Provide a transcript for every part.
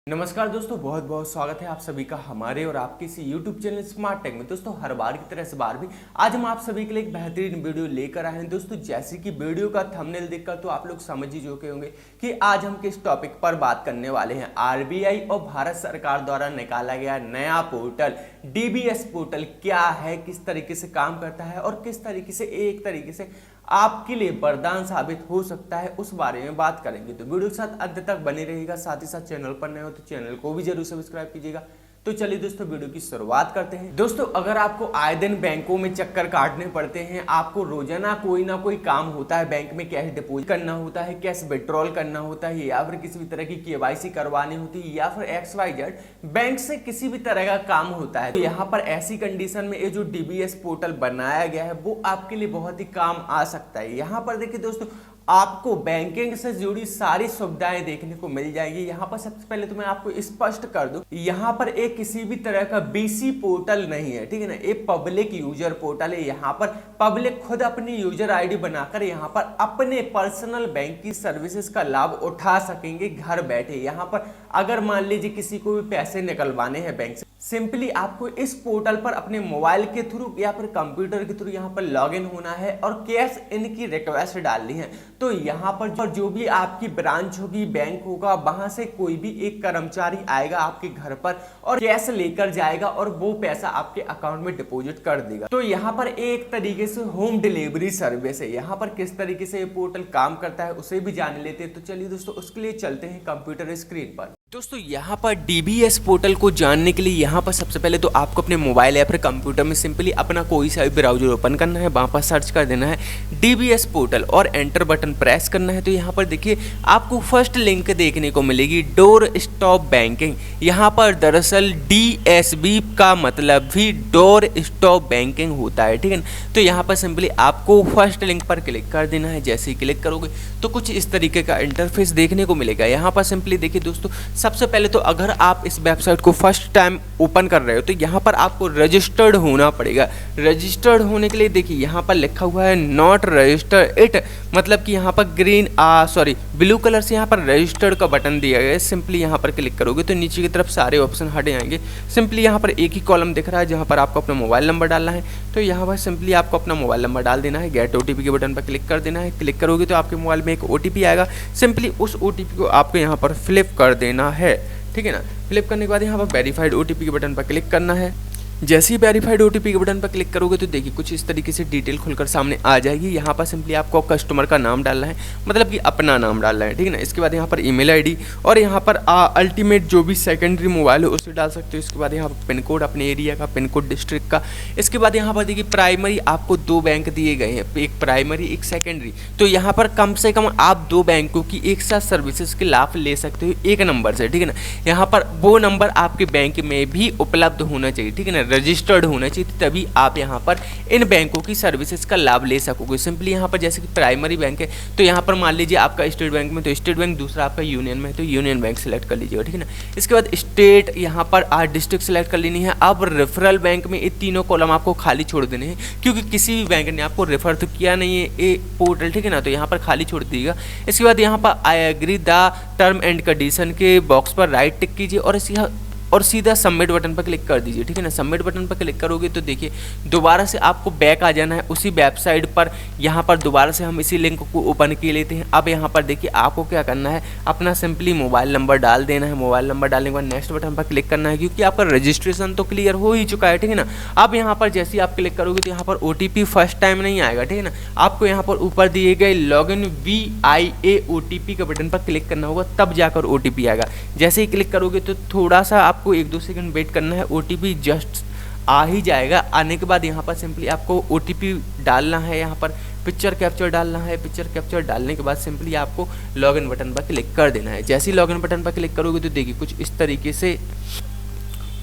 नमस्कार दोस्तों, बहुत बहुत स्वागत है आप सभी का हमारे और आपके इसी YouTube चैनल स्मार्ट टेक में। दोस्तों हर बार की तरह इस बार भी आज हम आप सभी के लिए एक बेहतरीन वीडियो लेकर आए हैं। दोस्तों जैसे कि वीडियो का थंबनेल देखकर तो आप लोग समझ ही चुके होंगे कि आज हम किस टॉपिक पर बात करने वाले हैं। आरबीआई और भारत सरकार द्वारा निकाला गया नया पोर्टल डीबीएस पोर्टल क्या है, किस तरीके से काम करता है और किस तरीके से एक तरीके से आपके लिए वरदान साबित हो सकता है, उस बारे में बात करेंगे। तो वीडियो के साथ अंत तक बने रहिएगा। साथ ही साथ चैनल पर नए हो तो चैनल को भी जरूर सब्सक्राइब कीजिएगा। तो चलिए दोस्तों वीडियो की शुरुआत करते हैं। दोस्तों अगर आपको आए दिन बैंकों में चक्कर काटने पड़ते हैं, आपको रोजाना कोई ना कोई काम होता है, बैंक में कैश डिपॉजिट करना होता है, कैश विड्रॉल करना होता है, या फिर किसी भी तरह की केवाईसी करवानी होती है, या फिर XYZ बैंक से किसी भी तरह का काम होता है, तो यहाँ पर ऐसी कंडीशन में ये जो डीबीएस पोर्टल बनाया गया है वो आपके लिए बहुत ही काम आ सकता है। यहाँ पर देखिए दोस्तों, आपको बैंकिंग से जुड़ी सारी सुविधाएं देखने को मिल जाएगी। यहाँ पर सबसे पहले तो मैं आपको स्पष्ट कर दूं, यहाँ पर एक किसी भी तरह का बीसी पोर्टल नहीं है, ठीक है ना। एक पब्लिक यूजर पोर्टल है। यहाँ पर पब्लिक खुद अपनी यूजर आईडी बनाकर यहाँ पर अपने पर्सनल बैंक की सर्विसेज का लाभ उठा सकेंगे घर बैठे। यहाँ पर अगर मान लीजिए किसी को भी पैसे निकलवाने हैं बैंक से, सिंपली आपको इस पोर्टल पर अपने मोबाइल के थ्रू या फिर कंप्यूटर के थ्रू यहाँ पर लॉगिन होना है और कैश इन की रिक्वेस्ट डालनी है। तो यहाँ पर जो भी आपकी ब्रांच होगी, बैंक होगा, वहां से कोई भी एक कर्मचारी आएगा आपके घर पर और कैश लेकर जाएगा और वो पैसा आपके अकाउंट में डिपॉजिट कर देगा। तो यहाँ पर एक तरीके से होम डिलीवरी सर्विस है। यहाँ पर किस तरीके से ये पोर्टल काम करता है उसे भी जान लेते हैं। तो चलिए दोस्तों उसके लिए चलते हैं कंप्यूटर स्क्रीन पर। दोस्तों यहाँ पर डीबीएस पोर्टल को जानने के लिए यहाँ पर सबसे पहले तो आपको अपने मोबाइल या फिर कंप्यूटर में सिंपली अपना कोई सा भी ब्राउजर ओपन करना है, वहाँ पर सर्च कर देना है डीबीएस पोर्टल और एंटर बटन प्रेस करना है। तो यहाँ पर देखिए आपको फर्स्ट लिंक देखने को मिलेगी डोर स्टॉप बैंकिंग। यहाँ पर दरअसल DSB का मतलब भी डोर स्टॉप बैंकिंग होता है, ठीक है ना। तो यहाँ पर सिंपली आपको फर्स्ट लिंक पर क्लिक कर देना है। जैसे ही क्लिक करोगे तो कुछ इस तरीके का इंटरफेस देखने को मिलेगा। यहाँ पर सिंपली देखिए दोस्तों, सबसे पहले तो अगर आप इस वेबसाइट को फर्स्ट टाइम ओपन कर रहे हो तो यहाँ पर आपको रजिस्टर्ड होना पड़ेगा। रजिस्टर्ड होने के लिए देखिए यहाँ पर लिखा हुआ है नॉट रजिस्टर्ड इट, मतलब कि यहाँ पर ब्लू कलर से यहाँ पर रजिस्टर्ड का बटन दिया गया है। सिंपली यहाँ पर क्लिक करोगे तो नीचे की तरफ सारे ऑप्शन हट जाएंगे। सिंपली यहाँ पर एक ही कॉलम दिख रहा है जहाँ पर आपको अपना मोबाइल नंबर डालना है। तो यहाँ पर सिंपली आपको अपना मोबाइल नंबर डाल देना है। गेट OTP के बटन पर क्लिक कर देना है। क्लिक करोगे तो आपके मोबाइल में एक OTP आएगा। सिंपली उस OTP को आपको यहाँ पर फिलिप कर देना है, ठीक है ना। फिलिप करने के बाद यहाँ पर वेरीफाइड OTP के बटन पर क्लिक करना है। जैसे ही वेरीफाइड OTP के बटन पर क्लिक करोगे तो देखिए कुछ इस तरीके से डिटेल खुलकर सामने आ जाएगी। यहाँ पर सिंपली आपको कस्टमर का नाम डालना है, मतलब कि अपना नाम डालना है, ठीक है ना। इसके बाद यहाँ पर ईमेल ID और यहाँ पर अल्टीमेट जो भी सेकेंडरी मोबाइल है उसे डाल सकते हो। इसके बाद यहाँ पर पिन कोड, अपने एरिया का पिन कोड, डिस्ट्रिक्ट का। इसके बाद यहाँ पर देखिए प्राइमरी आपको 2 बैंक दिए गए हैं, एक प्राइमरी एक सेकेंडरी। तो यहाँ पर कम से कम आप 2 बैंकों की एक साथ सर्विसेज के लाभ ले सकते हो एक नंबर से, ठीक है ना। यहाँ पर वो नंबर आपके बैंक में भी उपलब्ध होना चाहिए, ठीक है ना, रजिस्टर्ड होना चाहिए, तभी आप यहाँ पर इन बैंकों की सर्विसेज का लाभ ले सकोगे। सिंपली यहाँ पर जैसे कि प्राइमरी बैंक है तो यहाँ पर मान लीजिए आपका स्टेट बैंक में तो स्टेट बैंक, दूसरा आपका यूनियन में तो यूनियन बैंक सेलेक्ट कर लीजिएगा, ठीक है ना। इसके बाद स्टेट, यहाँ पर डिस्ट्रिक्ट सेलेक्ट कर लेनी है। अब रेफरल बैंक में ये तीनों कॉलम आपको खाली छोड़ देने हैं, क्योंकि किसी भी बैंक ने आपको रेफर तो किया नहीं है ये पोर्टल, ठीक है ना। तो यहाँ पर खाली छोड़ दीजिएगा। इसके बाद यहाँ पर I agree the term and condition के बॉक्स पर राइट टिक कीजिए और सीधा सबमिट बटन पर क्लिक कर दीजिए, ठीक है ना। सबमिट बटन पर क्लिक करोगे तो देखिए दोबारा से आपको बैक आ जाना है उसी वेबसाइट पर। यहाँ पर दोबारा से हम इसी लिंक को ओपन किए लेते हैं। अब यहाँ पर देखिए आपको क्या करना है, अपना सिंपली मोबाइल नंबर डाल देना है। मोबाइल नंबर डालने के बाद नेक्स्ट बटन पर क्लिक करना है, क्योंकि आपका रजिस्ट्रेशन तो क्लियर हो ही चुका है, ठीक है ना। अब यहाँ पर जैसे ही आप क्लिक करोगे तो यहाँ पर OTP फर्स्ट टाइम नहीं आएगा, ठीक है ना। आपको यहाँ पर ऊपर दिए गए लॉगिन VIA OTP के बटन पर क्लिक करना होगा, तब जाकर OTP आएगा। जैसे ही क्लिक करोगे तो थोड़ा सा आपको 1-2 सेकंड वेट करना है, OTP जस्ट आ ही जाएगा। आने के बाद यहाँ पर सिंपली आपको OTP डालना है, यहाँ पर पिक्चर कैप्चर डालना है। पिक्चर कैप्चर डालने के बाद सिंपली आपको लॉगिन बटन पर क्लिक कर देना है। जैसे ही लॉगिन बटन पर क्लिक करोगे तो देखिए कुछ इस तरीके से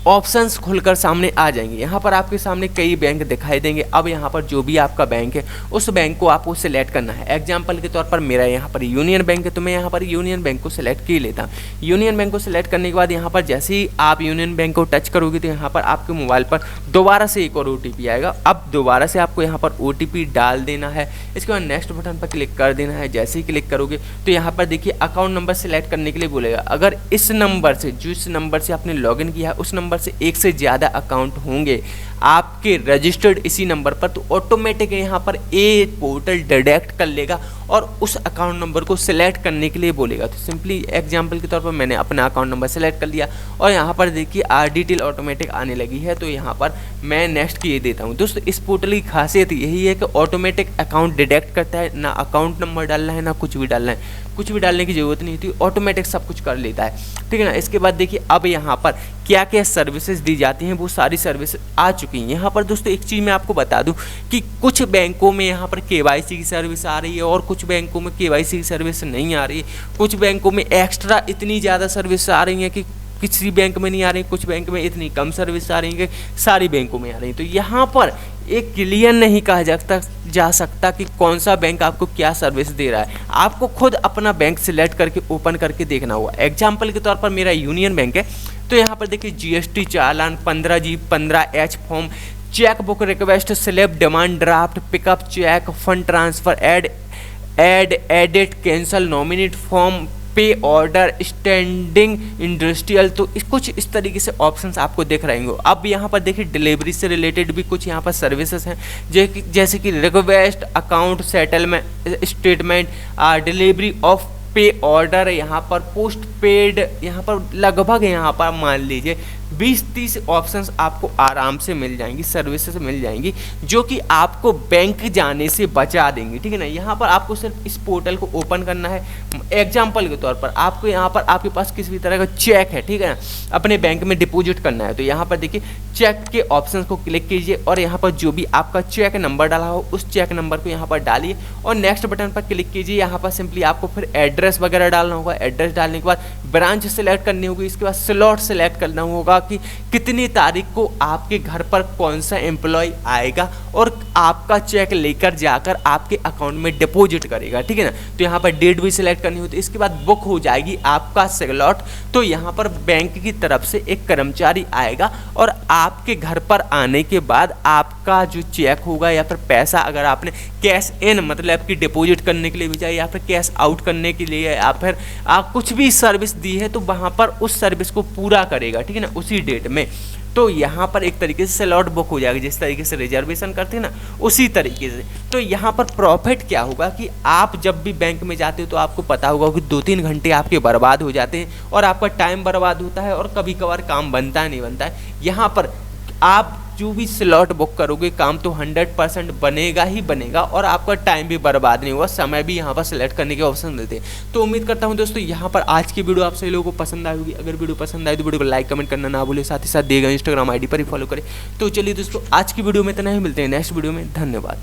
ऑप्शंस खुलकर सामने आ जाएंगे। यहाँ पर आपके सामने कई बैंक दिखाई देंगे। अब यहाँ पर जो भी आपका बैंक है उस बैंक को आपको सिलेक्ट करना है। एग्जाम्पल के तौर पर मेरा यहाँ पर यूनियन बैंक है, तो मैं यहाँ पर यूनियन बैंक को सिलेक्ट कर लेता हूँ। यूनियन बैंक को सिलेक्ट करने के बाद यहाँ पर जैसे ही आप यूनियन बैंक को टच करोगे तो यहाँ पर आपके मोबाइल पर दोबारा से एक और OTP आएगा। अब दोबारा से आपको यहाँ पर OTP डाल देना है। इसके बाद नेक्स्ट बटन पर क्लिक कर देना है। जैसे ही क्लिक करोगे तो यहाँ पर देखिए अकाउंट नंबर सिलेक्ट करने के लिए बोलेगा। अगर इस नंबर से, जिस नंबर से आपने लॉगिन किया है उस नंबर से एक से ज़्यादा अकाउंट होंगे आपके रजिस्टर्ड इसी नंबर पर, तो ऑटोमेटिक यहाँ पर ए पोर्टल डिटेक्ट कर लेगा और उस अकाउंट नंबर को सिलेक्ट करने के लिए बोलेगा। तो सिंपली एग्जांपल के तौर पर मैंने अपना अकाउंट नंबर सेलेक्ट कर लिया और यहाँ पर देखिए डिटेल ऑटोमेटिक आने लगी है, तो यहाँ पर मैं नेक्स्ट किए देता हूँ। दोस्तों इस पोर्टल की खासियत यही है कि ऑटोमेटिक अकाउंट डिटेक्ट करता है, ना अकाउंट नंबर डालना है ना कुछ भी डालना है, कुछ भी डालने की ज़रूरत नहीं होती, ऑटोमेटिक सब कुछ कर लेता है, ठीक है ना। इसके बाद देखिए अब यहाँ पर क्या क्या सर्विसेज दी जाती हैं वो सारी सर्विस आ चुकी हैं। यहाँ पर दोस्तों एक चीज़ मैं आपको बता दूं कि कुछ बैंकों में यहाँ पर KYC की सर्विस आ रही है और कुछ बैंकों में KYC की सर्विस नहीं आ रही है। कुछ बैंकों में एक्स्ट्रा इतनी ज़्यादा सर्विस आ रही है कि किसी बैंक में नहीं आ रही, कुछ बैंक में इतनी कम सर्विस आ रही है कि सारी बैंकों में आ रही है। तो यहाँ पर एक क्लियर नहीं कहा जा सकता कि कौन सा बैंक आपको क्या सर्विस दे रहा है। आपको खुद अपना बैंक सिलेक्ट करके ओपन करके देखना होगा। एग्जाम्पल के तौर पर मेरा यूनियन बैंक है, तो यहाँ पर देखिए GST चालान, 15G, 15H form, cheque book request, slip, demand draft, pickup cheque, fund transfer, edit, cancel, nominate form, pay order, standing industrial, तो कुछ इस तरीके से ऑप्शंस आपको दिख रहे होंगे। अब यहाँ पर देखिए डिलीवरी से रिलेटेड भी कुछ यहाँ पर सर्विसेज हैं, जैसे कि request, account settlement, statement, delivery of पे ऑर्डर, यहाँ पर पोस्ट पेड, यहाँ पर लगभग यहाँ पर मान लीजिए 20-30 ऑप्शंस आपको आराम से मिल जाएंगी, सर्विसेज मिल जाएंगी जो कि आपको बैंक जाने से बचा देंगी, ठीक है ना। यहाँ पर आपको सिर्फ इस पोर्टल को ओपन करना है। एग्जाम्पल के तौर पर आपको यहाँ पर आपके पास किसी भी तरह का चेक है, ठीक है ना, अपने बैंक में डिपॉजिट करना है, तो यहाँ पर देखिए चेक के ऑप्शन को क्लिक कीजिए और यहाँ पर जो भी आपका चेक नंबर डाला हो उस चेक नंबर को यहाँ पर डालिए और नेक्स्ट बटन पर क्लिक कीजिए। यहाँ पर सिंपली आपको फिर एड्रेस वगैरह डालना होगा। एड्रेस डालने के बाद ब्रांच सेलेक्ट करनी होगी। इसके बाद स्लॉट सेलेक्ट करना होगा कि कितनी तारीख को आपके घर पर कौन सा एम्प्लॉय आएगा और आपका चेक लेकर जाकर आपके अकाउंट में डिपॉजिट करेगा, ठीक है ना। तो यहाँ पर डेट भी सिलेक्ट करनी होती है। इसके बाद बुक हो जाएगी आपका स्लॉट, तो यहाँ पर बैंक की तरफ से एक कर्मचारी आएगा और आपके घर पर आने के बाद आपका जो चेक होगा या फिर पैसा, अगर आपने कैश इन मतलब कि डिपॉजिट करने के लिए भेजा या फिर कैश आउट करने के लिए या फिर कुछ भी सर्विस दी है, तो वहाँ पर उस सर्विस को पूरा करेगा, ठीक है ना, उसी डेट में। तो यहाँ पर एक तरीके से स्लॉट बुक हो जाएगा, जिस तरीके से रिजर्वेशन करते हैं ना उसी तरीके से। तो यहाँ पर प्रॉफिट क्या होगा कि आप जब भी बैंक में जाते हो तो आपको पता होगा कि 2-3 घंटे आपके बर्बाद हो जाते हैं और आपका टाइम बर्बाद होता है और कभी कभार काम बनता है नहीं बनता है। यहाँ पर आप जो भी स्लॉट बुक करोगे काम तो 100% बनेगा ही बनेगा और आपका टाइम भी बर्बाद नहीं होगा, समय भी यहाँ पर सेलेक्ट करने के ऑप्शन मिलते हैं। तो उम्मीद करता हूँ दोस्तों यहाँ पर आज की वीडियो आप सभी लोगों को पसंद आई होगी। अगर वीडियो पसंद आई तो वीडियो को लाइक कमेंट करना ना भूले, साथ ही साथ दिए गए Instagram ID पर ही फॉलो करें। तो चलिए दोस्तों आज की वीडियो में इतना ही, मिलते हैं नेक्स्ट वीडियो में। धन्यवाद।